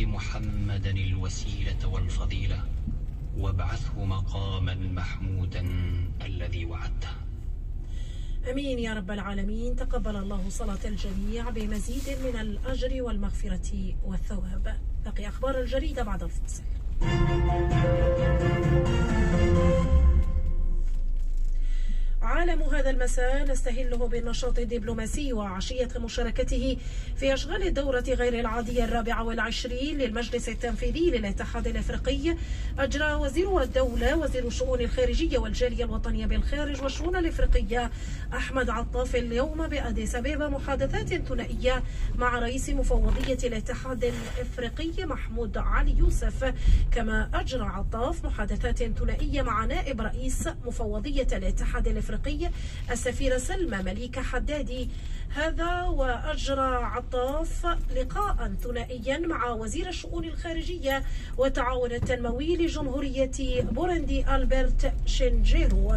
محمدا الوسيلة والفضيلة وابعثه مقاما محمودا الذي وعدته. أمين يا رب العالمين. تقبل الله صلاة الجميع بمزيد من الأجر والمغفرة والثواب. باقي أخبار الجريدة بعد الفاصل. عالم هذا المساء نستهله بالنشاط الدبلوماسي وعشية مشاركته في أشغال الدورة غير العادية 24 للمجلس التنفيذي للاتحاد الأفريقي. أجرى وزير الدولة وزير الشؤون الخارجية والجالية الوطنية بالخارج والشؤون الأفريقية أحمد عطاف اليوم بأديس أبيبا محادثات ثنائية مع رئيس مفوضية الاتحاد الأفريقي محمود علي يوسف. كما أجرى عطاف محادثات ثنائية مع نائب رئيس مفوضية الاتحاد الأفريقي السفيرة سلمى مليكة حدادي. هذا وأجرى عطاف لقاء ثنائيا مع وزير الشؤون الخارجية والتعاون التنموي لجمهورية بوروندي ألبرت شينجيرو.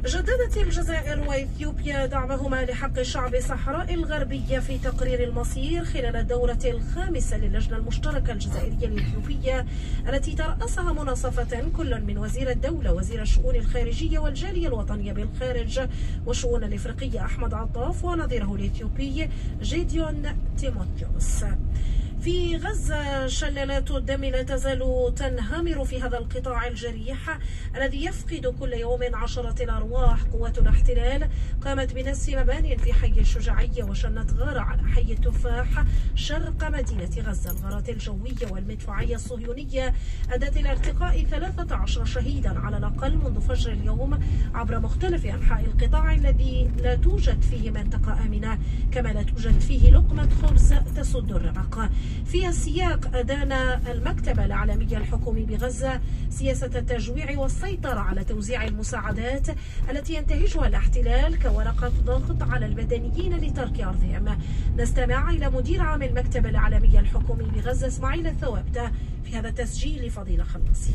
جددت الجزائر وإثيوبيا دعمهما لحق شعب الصحراء الغربية في تقرير المصير خلال الدورة الخامسة للجنة المشتركة الجزائرية الإثيوبية التي ترأسها مناصفة كل من وزير الدولة وزير الشؤون الخارجية والجالية الوطنية بالخارج والشؤون الإفريقية أحمد عطاف ونظيره الإثيوبي جيديون تيموثيوس. في غزة شلالات الدم لا تزال تنهمر في هذا القطاع الجريح الذي يفقد كل يوم عشرة الأرواح. قوات الاحتلال قامت بنسف مبان في حي الشجاعية وشنت غارة على حي التفاح شرق مدينة غزة. الغارات الجوية والمدفعية الصهيونية أدت إلى ارتقاء 13 شهيدا على الأقل منذ فجر اليوم عبر مختلف أنحاء القطاع الذي لا توجد فيه منطقة آمنة، كما لا توجد فيه لقمة خبز تسد الرمق. في السياق أدان المكتب الإعلامي الحكومي بغزة سياسة التجويع والسيطرة على توزيع المساعدات التي ينتهجها الاحتلال كورقة ضغط على المدنيين لترك أرضهم. نستمع إلى مدير عام المكتب الإعلامي الحكومي بغزة إسماعيل الثوابتة في هذا التسجيل لفضيلة خلاصي.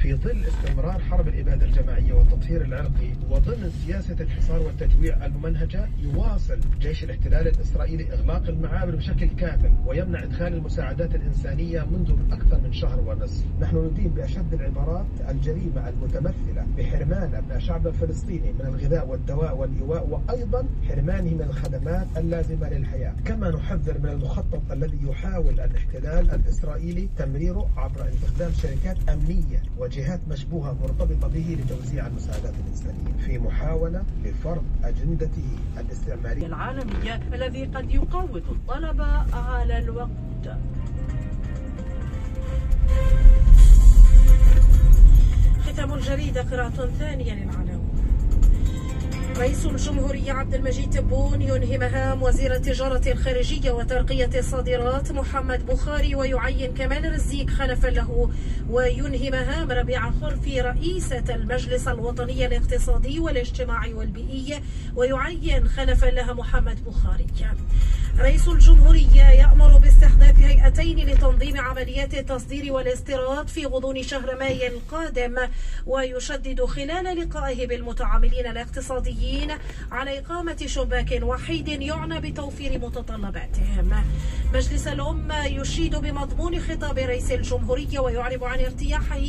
في ظل استمرار حرب الإبادة الجماعية والتطهير العرقي وضمن سياسة الحصار والتجويع الممنهجة، يواصل جيش الاحتلال الإسرائيلي إغلاق المعابر بشكل كامل ويمنع إدخال المساعدات الإنسانية منذ أكثر من شهر ونصف. نحن ندين بأشد العبارات الجريمة المتمثلة بحرمان أبناء الشعب الفلسطيني من الغذاء والدواء والإيواء وأيضا حرمانه من الخدمات اللازمة للحياة. كما نحذر من المخطط الذي يحاول الاحتلال الإسرائيلي تمريره عبر استخدام شركات أمنية وجهات مشبوهة مرتبطة به لتوزيع المساعدات الإنسانية في محاولة لفرض أجندته الاستعمارية العالمية الذي قد يقوض الطلب على الوقت. ختام الجريدة قراءة ثانية للعناوين. رئيس الجمهورية عبد المجيد تبون ينهي مهام وزير التجارة الخارجية وترقية الصادرات محمد بخاري ويعين كمال رزيق خلفا له، وينهي مهام ربيعة خرفي رئيسة المجلس الوطني الاقتصادي والاجتماعي والبيئي ويعين خلفا لها محمد بخاري. رئيس الجمهورية يأمر باستحداث هيئتين لتنظيم عمليات التصدير والاستيراد في غضون شهر مايو القادم، ويشدد خلال لقائه بالمتعاملين الاقتصاديين على إقامة شباك وحيد يعنى بتوفير متطلباتهم. مجلس الأمة يشيد بمضمون خطاب رئيس الجمهورية ويعرب عن ارتياحه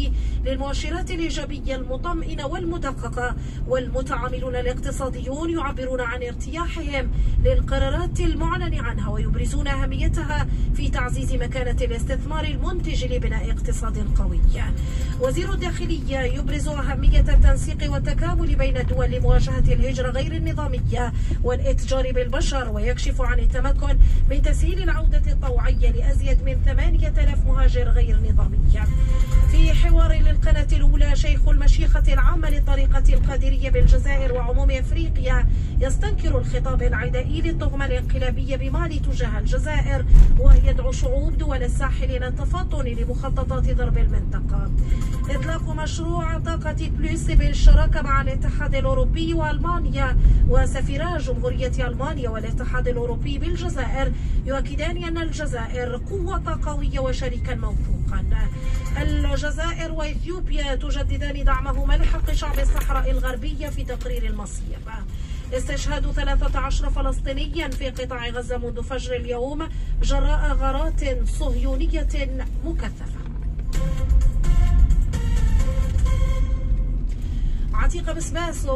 للمؤشرات الإيجابية المطمئنة والمدققة، والمتعاملون الاقتصاديون يعبرون عن ارتياحهم للقرارات المعلن عنها ويبرزون أهميتها في تعزيز مكانة الاستثمار المنتج لبناء اقتصاد قوي. وزير الداخلية يبرز أهمية التنسيق والتكامل بين الدول لمواجهة الهجرة غير النظامية والإتجار بالبشر، ويكشف عن التمكن من تسهيل العودة الطوعية لأزيد من 8000 مهاجر غير نظامي. في حوار للقناة الأولى، شيخ المشيخة العامة للطريقة القادرية بالجزائر وعموم أفريقيا يستنكر الخطاب العدائي للطغمة الانقلابية بمالي تجاه الجزائر، ويدعو شعوب دول الساحل إلى التفطن لمخططات ضرب المنطقة. إطلاق مشروع طاقة بلوس بالشراكة مع الاتحاد الأوروبي وألمانيا، وسفيرا جمهورية ألمانيا والاتحاد الأوروبي بالجزائر يؤكدان أن الجزائر قوة قوية وشريكا موثوقا. الجزائر وإثيوبيا تجددان دعمهما لحق شعب الصحراء الغربية في تقرير المصير. استشهاد 13 فلسطينيا في قطاع غزة منذ فجر اليوم جراء غارات صهيونية مكثفة. عتيقة بسباس